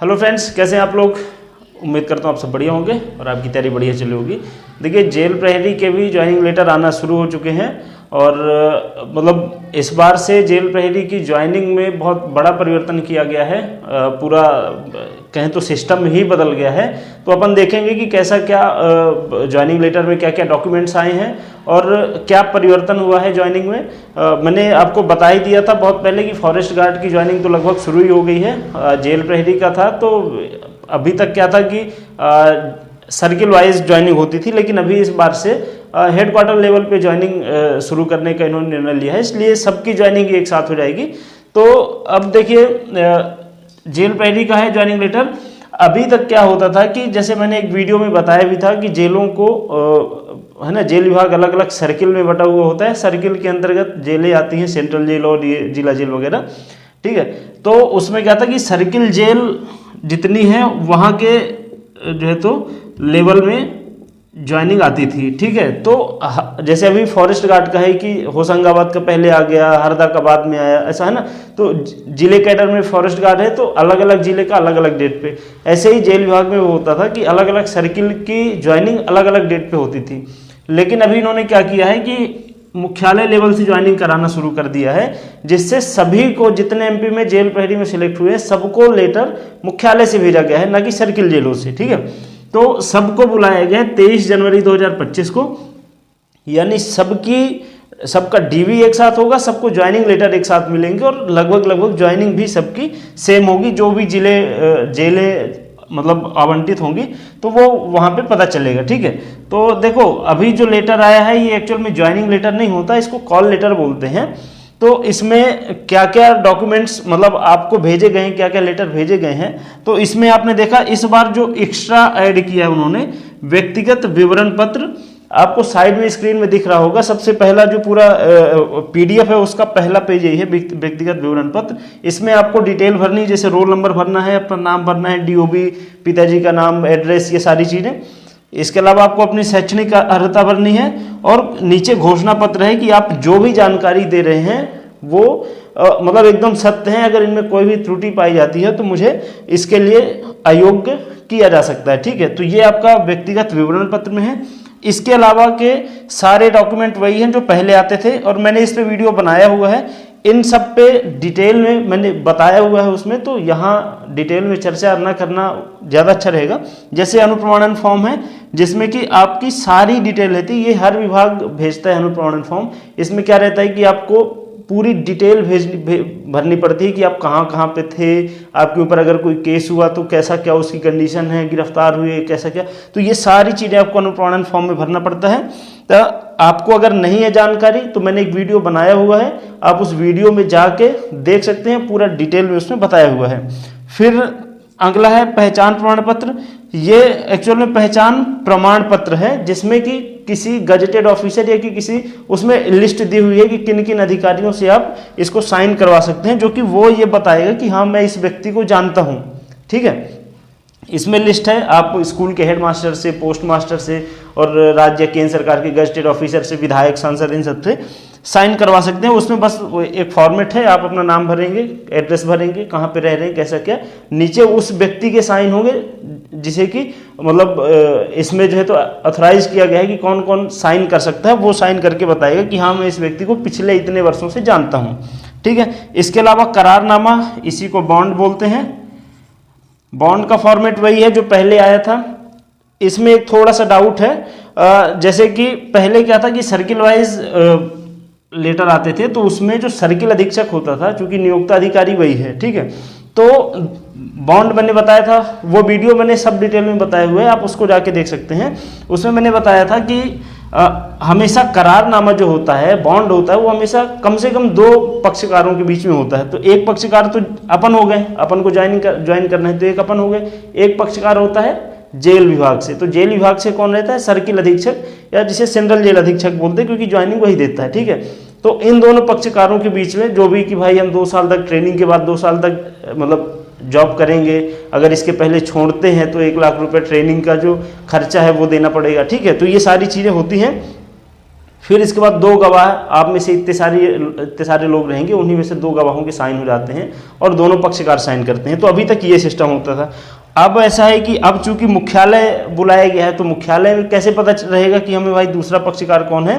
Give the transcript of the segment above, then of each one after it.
Hello friends, कैसे हैं आप लोग। उम्मीद करता हूँ आप सब बढ़िया होंगे और आपकी तैयारी बढ़िया चली होगी। देखिए, जेल प्रहरी के भी ज्वाइनिंग लेटर आना शुरू हो चुके हैं और मतलब इस बार से जेल प्रहरी की ज्वाइनिंग में बहुत बड़ा परिवर्तन किया गया है। पूरा कहें तो सिस्टम ही बदल गया है। तो अपन देखेंगे कि कैसा क्या ज्वाइनिंग लेटर में क्या क्या डॉक्यूमेंट्स आए हैं और क्या परिवर्तन हुआ है ज्वाइनिंग में। मैंने आपको बता ही दिया था बहुत पहले कि फॉरेस्ट गार्ड की ज्वाइनिंग तो लगभग शुरू ही हो गई है। जेल प्रहरी का था तो अभी तक क्या था कि सर्किल वाइज ज्वाइनिंग होती थी, लेकिन अभी इस बार से हेडक्वार्टर लेवल पे ज्वाइनिंग शुरू करने का इन्होंने निर्णय लिया है, इसलिए सबकी ज्वाइनिंग एक साथ हो जाएगी। तो अब देखिए, जेल प्रहरी का है ज्वाइनिंग लेटर। अभी तक क्या होता था कि जैसे मैंने एक वीडियो में बताया भी था कि जेलों को है ना, जेल विभाग अलग अलग सर्किल में बटा हुआ होता है। सर्किल के अंतर्गत जेलें आती हैं, सेंट्रल जेल और ये जिला जेल वगैरह, ठीक है। तो उसमें क्या था कि सर्किल जेल जितनी है वहाँ के जो है तो लेवल में ज्वाइनिंग आती थी, ठीक है। तो जैसे अभी फॉरेस्ट गार्ड का है कि होशंगाबाद का पहले आ गया, हरदा का बाद में आया, ऐसा है ना। तो जिले कैडर में फॉरेस्ट गार्ड है तो अलग अलग जिले का अलग अलग डेट पे। ऐसे ही जेल विभाग में वो होता था कि अलग अलग सर्किल की ज्वाइनिंग अलग अलग डेट पे होती थी। लेकिन अभी इन्होंने क्या किया है कि मुख्यालय लेवल से ज्वाइनिंग कराना शुरू कर दिया है, जिससे सभी को, जितने एमपी में जेल प्रहरी में सिलेक्ट हुए हैं, सबको लेटर मुख्यालय से भेजा गया है, ना कि सर्किल जेलों से, ठीक है। तो सबको बुलाया गया है 23 जनवरी 2025 को, यानी सबका डीवी एक साथ होगा, सबको ज्वाइनिंग लेटर एक साथ मिलेंगे और लगभग ज्वाइनिंग भी सबकी सेम होगी। जो भी जेलें मतलब आवंटित होंगी तो वो वहाँ पे पता चलेगा, ठीक है। तो देखो, अभी जो लेटर आया है ये एक्चुअल में ज्वाइनिंग लेटर नहीं होता, इसको कॉल लेटर बोलते हैं। तो इसमें क्या क्या डॉक्यूमेंट्स मतलब आपको भेजे गए हैं, क्या क्या लेटर भेजे गए हैं, तो इसमें आपने देखा इस बार जो एक्स्ट्रा ऐड किया है उन्होंने, व्यक्तिगत विवरण पत्र। आपको साइड में स्क्रीन में दिख रहा होगा, सबसे पहला जो पूरा पीडीएफ है उसका पहला पेज यही है, व्यक्तिगत विवरण पत्र। इसमें आपको डिटेल भरनी है, जैसे रोल नंबर भरना है, अपना नाम भरना है, डीओबी, पिताजी का नाम, एड्रेस, ये सारी चीज़ें। इसके अलावा आपको अपनी शैक्षणिक अर्हता भरनी है और नीचे घोषणा पत्र है कि आप जो भी जानकारी दे रहे हैं वो मतलब एकदम सत्य है। अगर इनमें कोई भी त्रुटि पाई जाती है तो मुझे इसके लिए अयोग्य किया जा सकता है, ठीक है। तो ये आपका व्यक्तिगत विवरण पत्र में है। इसके अलावा के सारे डॉक्यूमेंट वही हैं जो पहले आते थे और मैंने इस पे वीडियो बनाया हुआ है। इन सब पे डिटेल में मैंने बताया हुआ है उसमें, तो यहाँ डिटेल में चर्चा न करना ज़्यादा अच्छा रहेगा। जैसे अनुप्रमाणन फॉर्म है जिसमें कि आपकी सारी डिटेल रहती है, ये हर विभाग भेजता है अनुप्रमाणन फॉर्म। इसमें क्या रहता है कि आपको पूरी डिटेल भरनी पड़ती है कि आप कहाँ कहाँ पे थे, आपके ऊपर अगर कोई केस हुआ तो कैसा क्या उसकी कंडीशन है, गिरफ्तार हुए कैसा क्या, तो ये सारी चीज़ें आपको अनुप्रमाणन फॉर्म में भरना पड़ता है। तो आपको अगर नहीं है जानकारी तो मैंने एक वीडियो बनाया हुआ है, आप उस वीडियो में जाके देख सकते हैं, पूरा डिटेल में उसमें बताया हुआ है। फिर अगला है पहचान प्रमाण पत्र। ये एक्चुअल में पहचान प्रमाण पत्र है जिसमें कि किसी गजेटेड ऑफिसर या कि किसी उसमें लिस्ट दी हुई है कि किन किन अधिकारियों से आप इसको साइन करवा सकते हैं, जो कि वो ये बताएगा कि हाँ मैं इस व्यक्ति को जानता हूँ, ठीक है। इसमें लिस्ट है, आप स्कूल के हेड मास्टर से, पोस्ट मास्टर से और राज्य केंद्र सरकार के गजेटेड ऑफिसर से, विधायक, सांसद, इन सब से साइन करवा सकते हैं। उसमें बस एक फॉर्मेट है, आप अपना नाम भरेंगे, एड्रेस भरेंगे, कहाँ पे रह रहे हैं, कैसा क्या, नीचे उस व्यक्ति के साइन होंगे जिसे कि मतलब इसमें जो है तो ऑथराइज किया गया है कि कौन कौन साइन कर सकता है। वो साइन करके बताएगा कि हाँ मैं इस व्यक्ति को पिछले इतने वर्षों से जानता हूँ, ठीक है। इसके अलावा करारनामा, इसी को बॉन्ड बोलते हैं। बॉन्ड का फॉर्मेट वही है जो पहले आया था। इसमें एक थोड़ा सा डाउट है, जैसे कि पहले क्या था कि सर्किल वाइज लेटर आते थे, तो उसमें जो सर्किल अधीक्षक होता था, चूंकि नियोक्ता अधिकारी वही है, ठीक है। तो बॉन्ड मैंने बताया था, वो वीडियो मैंने सब डिटेल में बताए हुए हैं, आप उसको जाके देख सकते हैं। उसमें मैंने बताया था कि हमेशा करारनामा जो होता है, बॉन्ड होता है, वो हमेशा कम से कम 2 पक्षकारों के बीच में होता है। तो एक पक्षकार तो अपन हो गए, अपन को ज्वाइन करना है तो एक अपन हो गए। एक पक्षकार होता है जेल विभाग से, तो जेल विभाग से कौन रहता है, सर्किल अधीक्षक, या जिसे सेंट्रल जेल अधीक्षक बोलते हैं क्योंकि ज्वाइनिंग वही देता है, ठीक है। तो इन दोनों पक्षकारों के बीच में जो भी कि भाई हम 2 साल तक ट्रेनिंग के बाद 2 साल तक मतलब जॉब करेंगे, अगर इसके पहले छोड़ते हैं तो 1 लाख रुपए ट्रेनिंग का जो खर्चा है वो देना पड़ेगा, ठीक है। तो ये सारी चीज़ें होती हैं। फिर इसके बाद 2 गवाह, आप में से इतने सारे लोग रहेंगे, उन्हीं में से 2 गवाहों के साइन हो जाते हैं और दोनों पक्षकार साइन करते हैं। तो अभी तक ये सिस्टम होता था। अब ऐसा है कि अब चूंकि मुख्यालय बुलाया गया है, तो मुख्यालय में कैसे पता रहेगा कि हमें भाई दूसरा पक्षकार कौन है?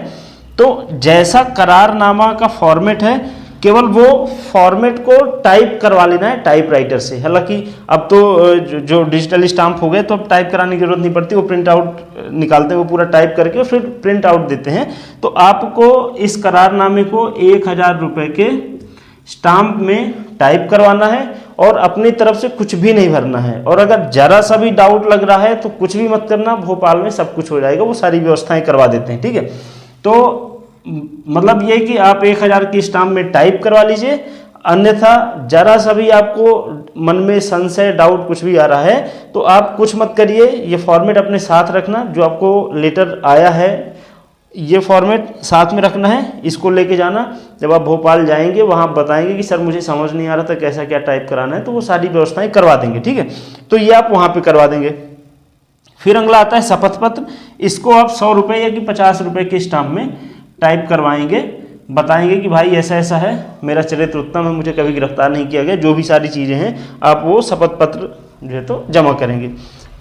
तो जैसा करारनामा का फॉर्मेट है, केवल वो फॉर्मेट को टाइप करवा लेना है टाइपराइटर से। हालांकि अब तो जो डिजिटल स्टाम्प हो गए, तो अब टाइप कराने की जरूरत नहीं पड़ती, वो प्रिंट आउट निकालते हैं, वो पूरा टाइप करके फिर प्रिंट आउट देते हैं। तो आपको इस करारनामे को 1000 रुपये के स्टाम्प में टाइप करवाना है और अपनी तरफ से कुछ भी नहीं भरना है। और अगर जरा सा भी डाउट लग रहा है तो कुछ भी मत करना, भोपाल में सब कुछ हो जाएगा, वो सारी व्यवस्थाएं करवा देते हैं। ठीक है, तो मतलब ये कि आप 1000 की स्टाम्प में टाइप करवा लीजिए, अन्यथा जरा सा भी आपको मन में संशय डाउट कुछ भी आ रहा है तो आप कुछ मत करिए, ये फॉर्मेट अपने साथ रखना, जो आपको लेटर आया है ये फॉर्मेट साथ में रखना है, इसको लेके जाना। जब आप भोपाल जाएंगे वहाँ बताएंगे कि सर मुझे समझ नहीं आ रहा था कैसा क्या टाइप कराना है, तो वो सारी व्यवस्थाएं करवा देंगे। ठीक है, तो ये आप वहाँ पे करवा देंगे। फिर अगला आता है शपथ पत्र। इसको आप 100 रुपये या कि 50 रुपये के स्टाम्प में टाइप करवाएंगे, बताएंगे कि भाई ऐसा ऐसा है, मेरा चरित्र उत्तम है, मुझे कभी गिरफ्तार नहीं किया गया, जो भी सारी चीज़ें हैं आप वो शपथ पत्र जो है तो जमा करेंगे।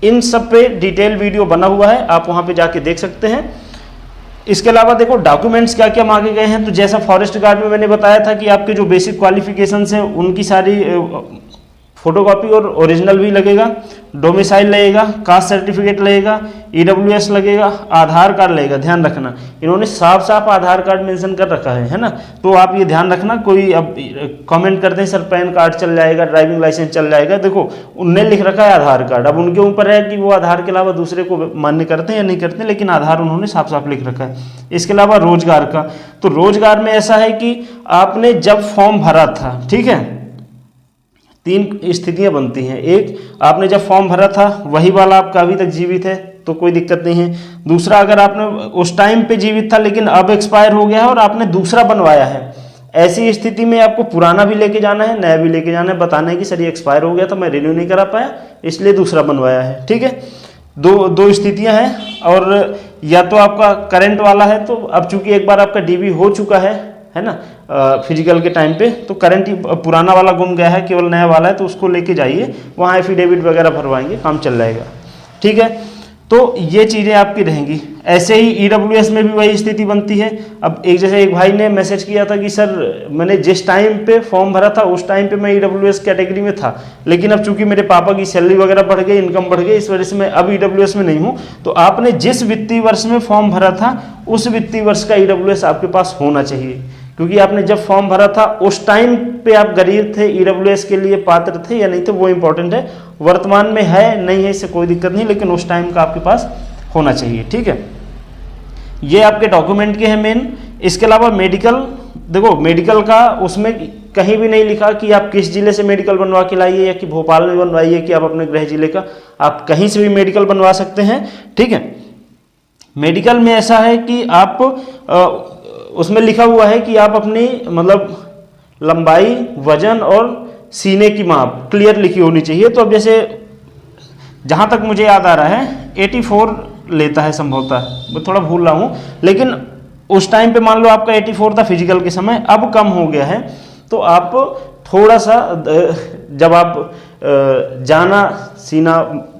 इन सब पे डिटेल वीडियो बना हुआ है, आप वहाँ पे जाके देख सकते हैं। इसके अलावा देखो डॉक्यूमेंट्स क्या क्या मांगे गए हैं। तो जैसा फॉरेस्ट गार्ड में मैंने बताया था कि आपके जो बेसिक क्वालिफिकेशंस हैं उनकी सारी फोटोकॉपी और ओरिजिनल भी लगेगा, डोमिसाइल लगेगा, कास्ट सर्टिफिकेट लगेगा, EWS लगेगा, आधार कार्ड लगेगा। ध्यान रखना, इन्होंने साफ साफ आधार कार्ड मेंशन कर रखा है ना, तो आप ये ध्यान रखना। कोई अब कमेंट करते हैं सर पैन कार्ड चल जाएगा, ड्राइविंग लाइसेंस चल जाएगा, देखो उनने लिख रखा है आधार कार्ड। अब उनके ऊपर है कि वो आधार के अलावा दूसरे को मान्य करते हैं या नहीं करते, लेकिन आधार उन्होंने साफ साफ लिख रखा है। इसके अलावा रोजगार का, तो रोजगार में ऐसा है कि आपने जब फॉर्म भरा था, ठीक है, 3 स्थितियां बनती हैं। एक, आपने जब फॉर्म भरा था वही वाला आपका अभी तक जीवित है तो कोई दिक्कत नहीं है। दूसरा, अगर आपने उस टाइम पे जीवित था लेकिन अब एक्सपायर हो गया है और आपने दूसरा बनवाया है, ऐसी स्थिति में आपको पुराना भी लेके जाना है, नया भी लेके जाना है, बताना है कि सर ये एक्सपायर हो गया था, मैं रिन्यू नहीं करा पाया, इसलिए दूसरा बनवाया है। ठीक है, दो स्थितियां हैं। और या तो आपका करंट वाला है, तो अब चूंकि एक बार आपका DB हो चुका है ना फिजिकल के टाइम पे, तो करंट पुराना वाला गुम गया है, केवल नया वाला है, तो उसको लेके जाइए, वहाँ एफिडेविट वगैरह भरवाएंगे, काम चल जाएगा। ठीक है, तो ये चीज़ें आपकी रहेंगी। ऐसे ही EWS में भी वही स्थिति बनती है। अब एक भाई ने मैसेज किया था कि सर मैंने जिस टाइम पे फॉर्म भरा था उस टाइम पे मैं EWS कैटेगरी में था, लेकिन अब चूंकि मेरे पापा की सैलरी वगैरह बढ़ गई, इनकम बढ़ गई, इस वजह से मैं अब EWS में नहीं हूँ। तो आपने जिस वित्तीय वर्ष में फॉर्म भरा था उस वित्तीय वर्ष का EWS आपके पास होना चाहिए, क्योंकि आपने जब फॉर्म भरा था उस टाइम पे आप गरीब थे, EWS के लिए पात्र थे या नहीं थे, वो इंपॉर्टेंट है। वर्तमान में है नहीं है इससे कोई दिक्कत नहीं, लेकिन उस टाइम का आपके पास होना चाहिए। ठीक है, ये आपके डॉक्यूमेंट के हैं मेन। इसके अलावा मेडिकल, देखो मेडिकल का उसमें कहीं भी नहीं लिखा कि आप किस जिले से मेडिकल बनवा के लाइए या कि भोपाल में बनवाइए कि आप अपने गृह जिले का, आप कहीं से भी मेडिकल बनवा सकते हैं। ठीक है, मेडिकल में ऐसा है कि आप उसमें लिखा हुआ है कि आप अपनी मतलब लंबाई, वजन और सीने की माप क्लियर लिखी होनी चाहिए। तो अब जैसे जहाँ तक मुझे याद आ रहा है 84 लेता है संभवतः, मैं थोड़ा भूल रहा हूँ, लेकिन उस टाइम पे मान लो आपका 84 था फिजिकल के समय, अब कम हो गया है। तो आप थोड़ा सा जब आप जाना सीना,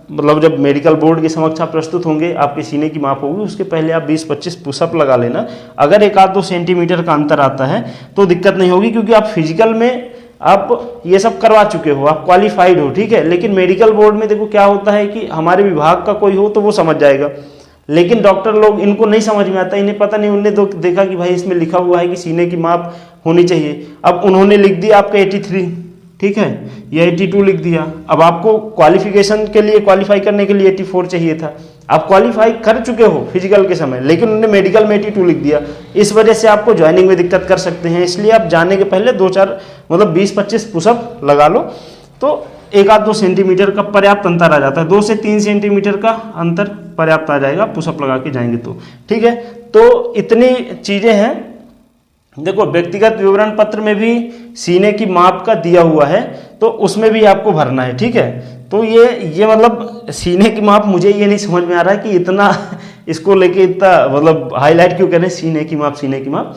मतलब जब मेडिकल बोर्ड के समक्ष आप प्रस्तुत होंगे, आपके सीने की माप होगी, उसके पहले आप 20-25 पुशअप लगा लेना। अगर 1-2 सेंटीमीटर का अंतर आता है तो दिक्कत नहीं होगी, क्योंकि आप फिजिकल में आप ये सब करवा चुके हो, आप क्वालिफाइड हो। ठीक है, लेकिन मेडिकल बोर्ड में देखो क्या होता है कि हमारे विभाग का कोई हो तो वो समझ जाएगा, लेकिन डॉक्टर लोग इनको नहीं समझ में आता, इन्हें पता नहीं, उन्होंने तो देखा कि भाई इसमें लिखा हुआ है कि सीने की माप होनी चाहिए, अब उन्होंने लिख दिया आपका 83, ठीक है, या 82 लिख दिया। अब आपको क्वालिफिकेशन के लिए, क्वालिफाई करने के लिए 84 चाहिए था, आप क्वालिफाई कर चुके हो फिजिकल के समय, लेकिन उन्होंने मेडिकल में 82 लिख दिया। इस वजह से आपको ज्वाइनिंग में दिक्कत कर सकते हैं। इसलिए आप जाने के पहले 2-4 मतलब 20-25 पुशअप लगा लो, तो 1-2 सेंटीमीटर का पर्याप्त अंतर आ जाता है, 2 से 3 सेंटीमीटर का अंतर पर्याप्त आ जाएगा पुशअप लगा के जाएंगे तो। ठीक है, तो इतनी चीजें हैं। देखो व्यक्तिगत विवरण पत्र में भी सीने की माप का दिया हुआ है, तो उसमें भी आपको भरना है, ठीक है। तो ये मतलब सीने की माप, मुझे ये नहीं समझ में आ रहा है कि इतना इसको लेके इतना मतलब हाईलाइट क्यों करें, सीने की माप, सीने की माप।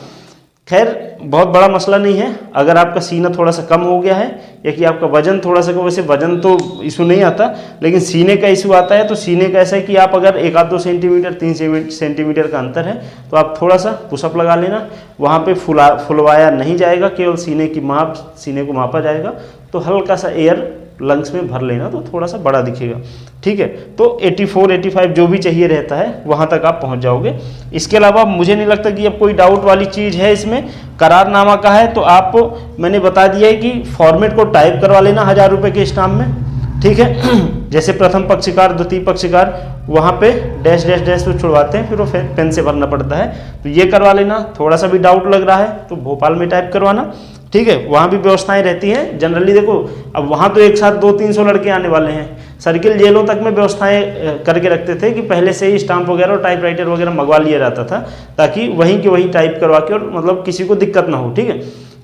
खैर बहुत बड़ा मसला नहीं है, अगर आपका सीना थोड़ा सा कम हो गया है या कि आपका वजन थोड़ा सा, वैसे वजन तो इशू नहीं आता, लेकिन सीने का इशू आता है। तो सीने का ऐसा है कि आप अगर 1-2 सेंटीमीटर 3 सेंटीमीटर का अंतर है तो आप थोड़ा सा पुशअप लगा लेना, वहाँ पे फुलवाया नहीं जाएगा, केवल सीने की माप, सीने को मापा जाएगा। तो हल्का सा एयर लंग्स में भर लेना तो थोड़ा सा बड़ा दिखेगा, ठीक है। तो 84-85 जो भी चाहिए रहता है वहाँ तक आप पहुँच जाओगे। इसके अलावा मुझे नहीं लगता कि अब कोई डाउट वाली चीज़ है इसमें। करारनामा का है तो आप, मैंने बता दिया है कि फॉर्मेट को टाइप करवा लेना 1000 रुपये के स्टाम्प में, ठीक है। जैसे प्रथम पक्षकार, द्वितीय पक्षकार, वहाँ पे डैश डैश डैश तो छुड़वाते हैं, फिर वो पेन से भरना पड़ता है, तो ये करवा लेना। थोड़ा सा भी डाउट लग रहा है तो भोपाल में टाइप करवाना, ठीक है। वहाँ भी व्यवस्थाएं रहती हैं जनरली। देखो अब वहाँ तो एक साथ 200-300 लड़के आने वाले हैं। सर्किल जेलों तक में व्यवस्थाएं करके रखते थे कि पहले से ही स्टाम्प वगैरह और टाइपराइटर वगैरह मंगवा लिया जाता था, ताकि वहीं की वहीं टाइप करवा के, और मतलब किसी को दिक्कत ना हो, ठीक है।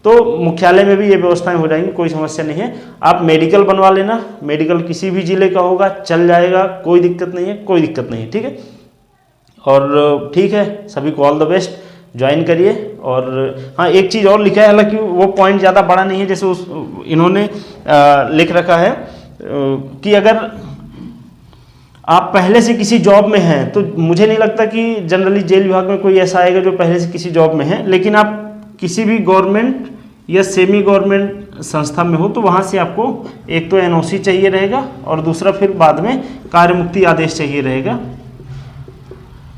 तो मुख्यालय में भी ये व्यवस्थाएं हो जाएंगी, कोई समस्या नहीं है। आप मेडिकल बनवा लेना, मेडिकल किसी भी जिले का होगा चल जाएगा, कोई दिक्कत नहीं है, कोई दिक्कत नहीं है, ठीक है। और ठीक है, सभी को ऑल द बेस्ट, ज्वाइन करिए। और हाँ, एक चीज़ और लिखा है, हालांकि वो पॉइंट ज़्यादा बड़ा नहीं है, जैसे इन्होंने लिख रखा है कि अगर आप पहले से किसी जॉब में हैं, तो मुझे नहीं लगता कि जनरली जेल विभाग में कोई ऐसा आएगा जो पहले से किसी जॉब में है, लेकिन आप किसी भी गवर्नमेंट या सेमी गवर्नमेंट संस्था में हो तो वहाँ से आपको एक तो एनओसी चाहिए रहेगा और दूसरा फिर बाद में कार्यमुक्ति आदेश चाहिए रहेगा,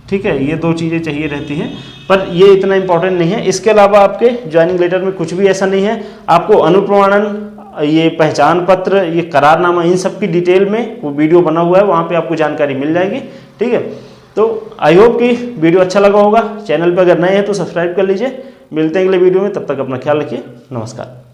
ठीक है। ये 2 चीज़ें चाहिए रहती हैं, पर ये इतना इंपॉर्टेंट नहीं है। इसके अलावा आपके ज्वाइनिंग लेटर में कुछ भी ऐसा नहीं है। आपको अनुप्रमाणन, ये पहचान पत्र, ये करारनामा, इन सब की डिटेल में वो वीडियो बना हुआ है, वहाँ पे आपको जानकारी मिल जाएगी, ठीक है। तो आई होप कि वीडियो अच्छा लगा होगा। चैनल पर अगर नए हैं तो सब्सक्राइब कर लीजिए। मिलते हैं अगले वीडियो में, तब तक अपना ख्याल रखिए। नमस्कार।